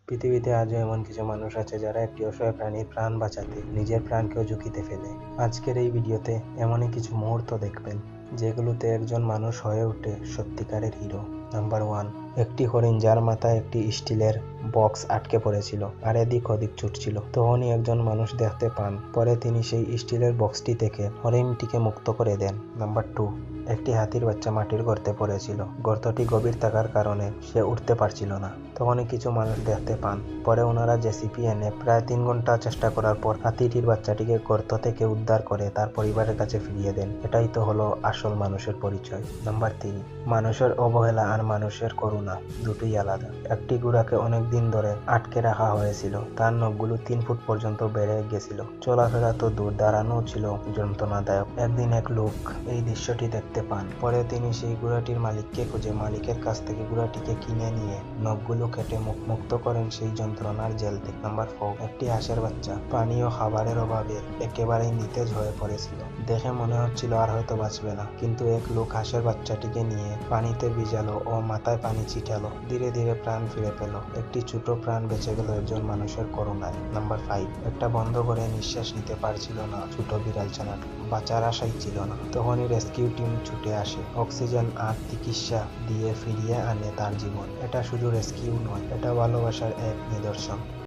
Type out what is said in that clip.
পৃথিবীতে আজও এমন কিছু মানুষ আছে যারা একটি অসহায় প্রাণীর প্রাণ বাঁচাতে নিজের প্রাণকেও ঝুঁকিতে ফেলে। আজকের এই ভিডিওতে এমনই কিছু মুহূর্ত দেখবেন যেগুলোতে একজন মানুষ হয়ে ওঠে সত্যিকারের হিরো। নাম্বার 1, একটি হরিণ যার মাথায় একটি স্টিলের বক্স আটকে পড়েছিল আর এদিক ওদিক ছুটছিল। তখনই একজন মানুষ দেখতে পান। পরে তিনি সেই স্টিলের বক্সটি থেকে হরিণটিকে মুক্ত করে দেন। নাম্বার 2, একটি হাতির বাচ্চা মাটির গর্তে পড়েছিল। গর্তটি গভীর থাকার কারণে সে উঠতে পারছিল না। তখনই কিছু মানুষ দেখতে পান। পরে ওনারা জেসিপি এনে প্রায় 3 ঘন্টা চেষ্টা করার পর হাতিটির বাচ্চাটিকে গর্ত থেকে উদ্ধার করে তার পরিবারের কাছে ফিরিয়ে দেন। এটাই তো হলো আসল মানুষের পরিচয়। নাম্বার 3, মানুষের অবহেলা আর মানুষের করুণা দুটোই আলাদা। একটি ঘোড়াকে অনেক দিন ধরে আটকে রাখা হয়েছিল। তার নখগুলো 3 ফুট পর্যন্ত বেড়ে গেছিল। চলাফেরা তো দূর, দাঁড়ানো ছিল যন্ত্রণাদায়ক। একদিন এক লোক এই দৃশ্যটি দেখতে পান। পরে তিনি সেই ঘোড়াটির মালিককে খুঁজে মালিকের কাছ থেকে ঘোড়াটিকে কিনে নিয়ে নখগুলো কেটে মুক্ত করেন সেই যন্ত্রণার জেল থেকে। নাম্বার 4, একটি হাঁসের বাচ্চা পানি ও খাবারের অভাবে একেবারেই নিতেজ হয়ে পড়েছিল। দেখে মনে হচ্ছিল আর হয়তো বাঁচবে না, কিন্তু এক লোক হাঁসের বাচ্চাটিকে নিয়ে পানিতে ভিজালো ও মাথায় পানি ছিটালো। ধীরে ধীরে প্রাণ ফিরে পেল। একটি ছোট প্রাণ বেঁচে গেল একজন মানুষের করুণায়। নাম্বার 5, একটা বন্ধ করে নিঃশ্বাস নিতে পারছিল না ছোট বিড়াল ছানাটা। বাঁচার আশাই ছিল না। তখনই রেস্কিউ টিম ছুটে আসে, অক্সিজেন আর চিকিৎসা দিয়ে ফিরিয়ে আনে তার জীবন। এটা শুধু রেস্কিউ নয়, এটা ভালোবাসার এক নিদর্শন।